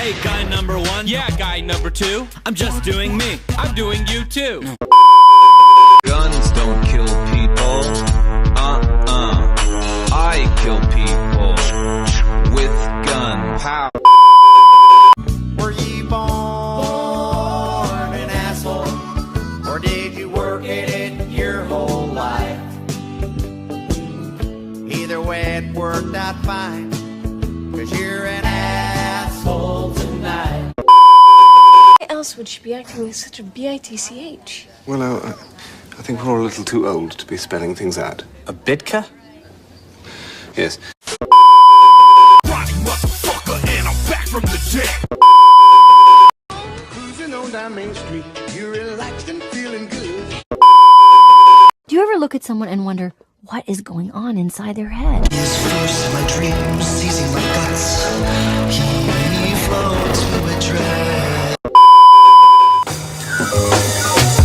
Hey, guy number one. Yeah, guy number two. I'm just doing me. I'm doing you too. Guns don't kill people. I kill people with gunpowder. Were you born an asshole, or did you work at it your whole life? Either way, it worked out fine, 'cause you're an asshole tonight. Why else would she be acting with such a bitch? Well, I think we're all a little too old to be spelling things out. A Bitka? Yes. Ronnie motherfucker, and I'm back from the dead. Cruising on down Main Street, you're relaxed and feeling good. Do you ever look at someone and wonder what is going on inside their head? His first in my dreams, seizing my guts. He floats me with dread.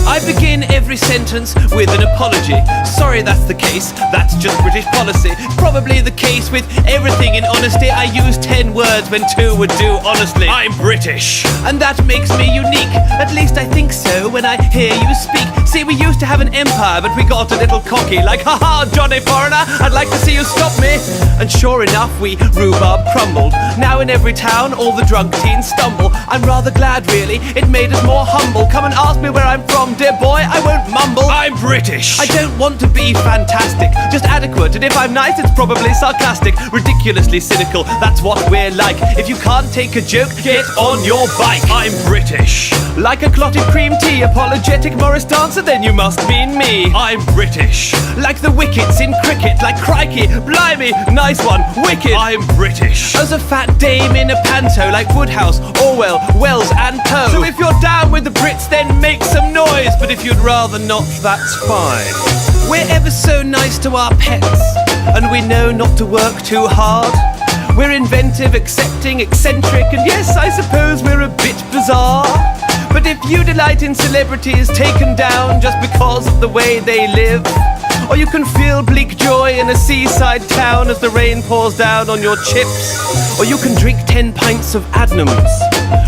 I begin every sentence with an apology. Sorry that's the case, that's just British policy. Probably the case with everything in honesty. I use 10 words when 2 would do honestly. I'm British, and that makes me unique. At least I think so when I hear you speak. See, we used to have an empire, but we got a little cocky. Like, haha, Johnny Foreigner, I'd like to see you stop me. And sure enough, we rhubarb crumbled. Now in every town, all the drunk teens stumble. I'm rather glad, really, it made us more humble. Come and ask me where I'm from, dear boy, I won't mumble. I'm British. I don't want to be fantastic, just adequate. And if I'm nice, it's probably sarcastic. Ridiculously cynical, that's what we're like. If you can't take a joke, get on your bike. I'm British. Like a clotted cream tea, apologetic Morris dancer, then you must mean me. I'm British. Like the wickets in cricket, like crikey, blimey, nice one, wicked. I'm British. As a fat dame in a panto, like Woodhouse, Orwell, Wells and Poe. So if you're down with the Brits, then make some noise. But if you'd rather not, that's fine. We're ever so nice to our pets, and we know not to work too hard. We're inventive, accepting, eccentric, and yes, I suppose we're a bit bizarre. But if you delight in celebrities taken down just because of the way they live, or you can feel bleak joy in a seaside town as the rain pours down on your chips, or you can drink 10 pints of Adnams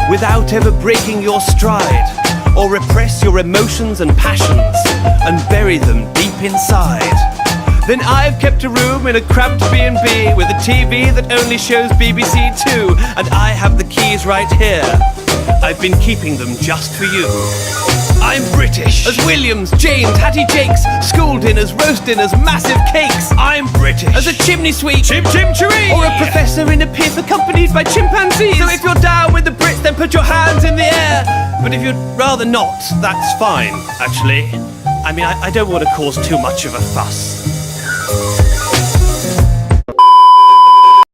without ever breaking your stride, or repress your emotions and passions and bury them deep inside, then I've kept a room in a cramped B&B with a TV that only shows BBC Two, and I have the keys right here. I've been keeping them just for you. I'm British. As Williams, James, Hattie Jakes, school dinners, roast dinners, massive cakes. I'm British. As a chimney sweep, chim chim chiree, or a professor in a pith accompanied by chimpanzees. So if you're down with the Brits, then put your hands in the air. But if you'd rather not, that's fine, actually. I mean, I don't want to cause too much of a fuss.